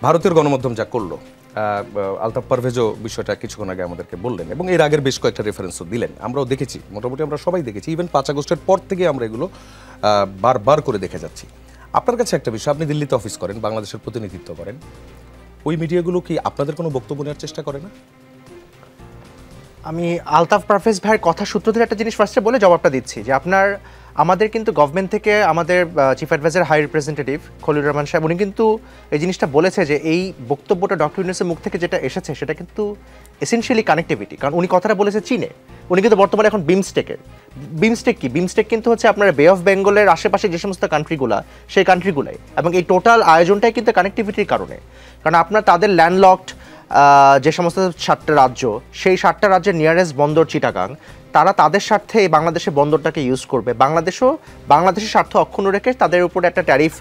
ভারতের গণমাধ্যম যা করলো, আলতাফ পারভেজও বিষয়টা কিছুক্ষণ আগে আমাদেরকে বললেন এবং এর আগের বেশ কয়েকটা রেফারেন্সও দিলেন। আমরাও দেখেছি, মোটামুটি আমরা সবাই দেখেছি, ইভেন 5 আগস্টের পর থেকে আমরা এগুলো বারবার করে দেখে যাচ্ছি। আপনার কাছে একটা বিষয়, আপনি দিল্লিতে অফিস করেন, বাংলাদেশের প্রতিনিধিত্ব করেন, ওই মিডিয়াগুলো কি আপনাদের কোনো বক্তব্য নেওয়ার চেষ্টা করে না? আমি আলতাফ পারভেজ ভাইয়ের কথা সূত্র ধরে একটা জিনিস ফার্স্টে বলে জবাবটা দিচ্ছি যে আমাদের কিন্তু গভর্নমেন্ট থেকে আমাদের chief adviser high representative Khalil Rahman সাহেব উনি কিন্তু এই জিনিসটা বলেছে যে এই বক্তব্যটা ডক্টর ইউনূসের মুখ থেকে যেটা এসেছে সেটা কিন্তু এসেনশিয়ালি কানেক্টিভিটি। কারণ উনি কথাটা বলেছে চীনে, উনি কিন্তু বর্তমানে এখন বিমস্টেক কি বিমস্টেক কিন্তু হচ্ছে আপনার বে অফ বেঙ্গলের আশেপাশে যে সমস্ত কান্ট্রিগুলা সেই কান্ট্রিগুলাই, এবং এই টোটাল আয়োজনটাই কিন্তু কানেক্টিভিটির কারণে। কারণ আপনার তাদের ল্যান্ডলকড যে সমস্ত 7টা রাজ্য, সেই 7টা রাজ্যের নিয়ারেস্ট বন্দর চিটাগাং, তারা তাদের স্বার্থে এই বাংলাদেশের বন্দরটাকে ইউজ করবে। বাংলাদেশের স্বার্থ অক্ষুণ্ণ রেখে তাদের উপরে একটা ট্যারিফ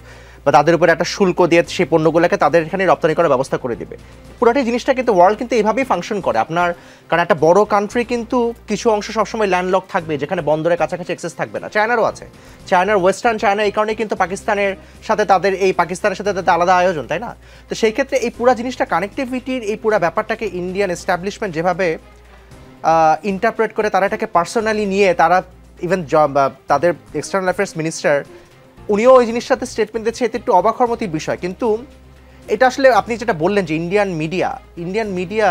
বা তাদের উপরে একটা শুল্ক দিয়ে সেই পণ্যগুলোকে তাদের এখানে রপ্তানি করার ব্যবস্থা করে দিবে। পুরোটাই জিনিসটা কিন্তু ওয়ার্ল্ড কিন্তু এইভাবেই ফাংশন করে আপনার। কারণ একটা বড় কান্ট্রি কিন্তু কিছু অংশ সবসময় ল্যান্ডলক থাকবে যেখানে বন্দরের কাছাকাছি অ্যাক্সেস থাকবে না। চায়নারও আছে, চায়নার ওয়েস্টার্ন চায়না, এই কারণে কিন্তু পাকিস্তানের সাথে তাদের আলাদা আয়োজন, তাই না? তো সেই ক্ষেত্রে এই পুরো জিনিসটা কানেক্টিভিটির এই পুরো ব্যাপারটাকে ইন্ডিয়ান এস্টাবলিশমেন্ট যেভাবে ইন্টারপ্রেট করে, তারা এটাকে পার্সোনালি নিয়ে, তারা ইভেন তাদের এক্সটার্নাল অ্যাফেয়ার্স মিনিস্টার উনিও ওই জিনিসটাতে সাথে স্টেটমেন্ট দিচ্ছে, এতে একটু অবাক হওয়ার মতোই বিষয়। কিন্তু এটা আসলে আপনি যেটা বললেন যে ইন্ডিয়ান মিডিয়া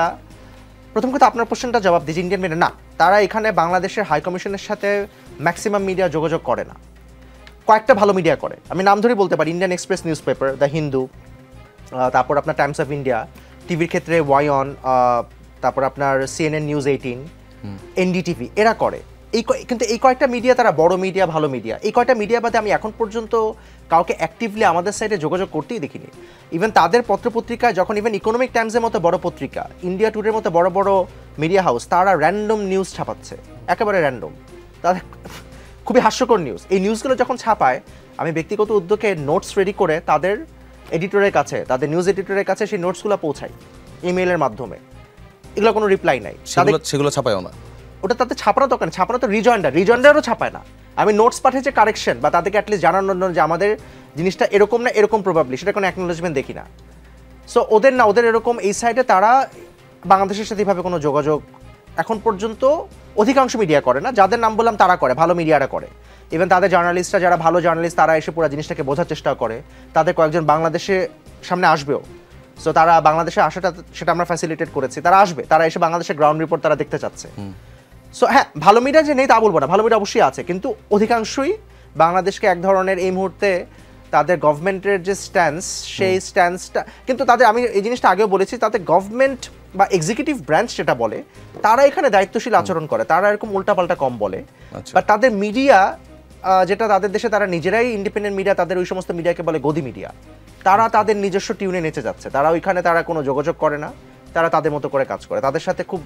প্রথম কথা আপনার প্রশ্নটা জবাব দিয়েছে, ইন্ডিয়ান মিডিয়া না, তারা এখানে বাংলাদেশের হাই কমিশনের সাথে ম্যাক্সিমাম মিডিয়া যোগাযোগ করে না। কয়েকটা ভালো মিডিয়া করে, আমি নাম ধরেই বলতে পারি, Indian express news paper, the Hindu, তারপর আপনার টাইমস অফ ইন্ডিয়া, টিভির ক্ষেত্রে ওয়াইঅন, তারপর আপনার CNN নিউজ 18, NDTV, এরা করে। কিন্তু এই কয়েকটা মিডিয়া তারা বড় মিডিয়া, ভালো মিডিয়া। এই কয়েকটা মিডিয়া বাদে আমি এখন পর্যন্ত কাউকে অ্যাক্টিভলি আমাদের সাইডে যোগাযোগ করতেই দেখিনি। ইভেন তাদের পত্রপত্রিকায় যখন ইভেন ইকোনমিক টাইমসের মতো বড় পত্রিকা, ইন্ডিয়া টুডের মতো বড় বড় মিডিয়া হাউস, তারা র্যান্ডম নিউজ ছাপাচ্ছে, একেবারে র্যান্ডম, তাদের খুবই হাস্যকর নিউজ। এই নিউজগুলো যখন ছাপায়, আমি ব্যক্তিগত উদ্যোগে নোটস রেডি করে তাদের এডিটরের কাছে, তাদের নিউজ এডিটরের কাছে সেই নোটসগুলো পৌঁছাই ইমেইলের মাধ্যমে। এগুলো কোনো রিপ্লাই নাই, সেগুলো ছাপায়ও না। ওটা তাদের ছাপানো দরকার, ছাপানো তো রিজয়েন্ডারও ছাপায় না। আমি নোটস পাঠিয়েছি কারেকশন বা তাদেরকে অ্যাটলিস্ট জানানোর জন্য যে আমাদের জিনিসটা এরকম না এরকম প্রবাবলি, সেটা কোনো অ্যাকনোলেজমেন্ট দেখি না। সো ওদের এরকম এই সাইডে তারা বাংলাদেশের সাথে এইভাবে কোনো যোগাযোগ এখন পর্যন্ত অধিকাংশ মিডিয়া করে না। যাদের নাম বললাম তারা করে, ভালো মিডিয়ারা করে। ইভেন তাদের জার্নালিস্টরা, যারা ভালো জার্নালিস্ট, তারা এসে পুরো জিনিসটাকে বোঝার চেষ্টা করে। তাদের কয়েকজন বাংলাদেশে সামনে আসবেও, সো তারা বাংলাদেশে আসাটা সেটা আমরা ফ্যাসিলিটেট করেছি, তারা আসবে, তারা এসে বাংলাদেশের গ্রাউন্ড রিপোর্ট তারা দেখতে চাচ্ছে। সো হ্যাঁ, ভালো মিডিয়া যে নেই তা বলবো না, ভালো মিডিয়া অবশ্যই আছে, কিন্তু অধিকাংশই বাংলাদেশকে এক ধরনের এই মুহূর্তে তাদের গভর্নমেন্টের যে স্ট্যান্স, সেই স্ট্যান্সটা কিন্তু তাদের, আমি এই জিনিসটা আগেও বলেছি, তাদের গভর্নমেন্ট বা এক্সিকিউটিভ ব্রাঞ্চ যেটা বলে, তারা এখানে দায়িত্বশীল আচরণ করে, তারা এরকম উল্টাপাল্টা কম বলে। বাট তাদের মিডিয়া যেটা তাদের দেশে, তারা নিজেরাই ইন্ডিপেন্ডেন্ট মিডিয়া, তাদের ওই সমস্ত মিডিয়াকে বলে গদি মিডিয়া, তারা তাদের নিজস্ব টিউনে নেচে যাচ্ছে, তারা ওইখানে তারা কোনো যোগাযোগ করে না, তারা তাদের মতো করে কাজ করে, তাদের সাথে খুব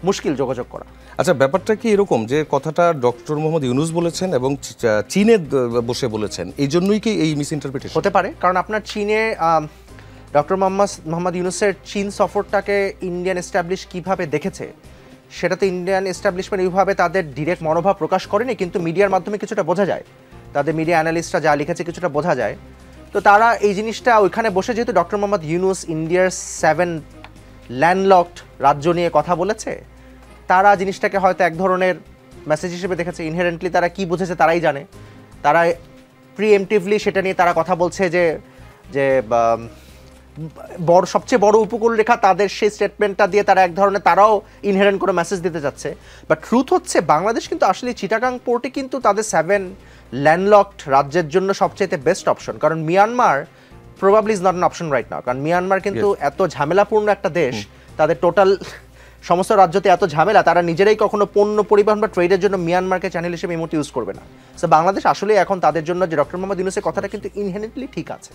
মুশকিল যোগাযোগ করা। আচ্ছা, ব্যাপারটা কি এরকম যে কথাটা ডক্টর মোহাম্মদ ইউনূস বলেছেন এবং চীনে বসে বলেছেন, এই জন্যই কি এই মিস ইন্টারপ্রিটেশন হতে পারে? কারণ আপনার চীনে ডক্টর মোহাম্মদ ইউনূসের চীন সফরটাকে ইন্ডিয়ান এস্টাবলিশ কিভাবে দেখেছে, সেটা তো ইন্ডিয়ান এস্টাবলিশমেন্ট এইভাবে তাদের ডিরেক্ট মনোভাব প্রকাশ করেনি, কিন্তু মিডিয়ার মাধ্যমে কিছুটা বোঝা যায়, তাদের মিডিয়া অ্যানালিস্টরা যা লিখেছে কিছুটা বোঝা যায়। তো তারা এই জিনিসটা ওইখানে বসে, যেহেতু ডক্টর মোহাম্মদ ইউনূস ইন্ডিয়ার 7 ল্যান্ডলকড রাজ্য নিয়ে কথা বলেছে, তারা জিনিসটাকে হয়তো এক ধরনের মেসেজ হিসেবে দেখেছে। ইনহেরেন্টলি তারা কি বুঝেছে তারাই জানে, তারা প্রিএমটিভলি সেটা নিয়ে তারা কথা বলছে যে সবচেয়ে বড় উপকূল রেখা, তাদের সেই স্টেটমেন্টটা দিয়ে তারা এক ধরনের তারাও ইনহেরেন্ট করে মেসেজ দিতে যাচ্ছে। বাট ট্রুথ হচ্ছে বাংলাদেশ কিন্তু আসলে চিটাগাং পোর্টে কিন্তু তাদের 7 ল্যান্ডলকড রাজ্যের জন্য সবচেয়ে বেস্ট অপশন। কারণ Myanmar probably is not an option right now, কারণ মিয়ানমার কিন্তু এত ঝামেলাপূর্ণ একটা দেশ, তাদের টোটাল সমস্ত রাজ্যতে এত ঝামেলা, তারা নিজেরাই কখনো পণ্য পরিবহন বা ট্রেডের জন্য মিয়ানমারকে চ্যানেল হিসেবে এই মুহূর্তে ইউজ করবে না। সো বাংলাদেশ আসলে এখন তাদের জন্য যে ডক্টর মোহাম্মদ ইউনূসের কথাটা কিন্তু ইনহেরেন্টলি ঠিক আছে।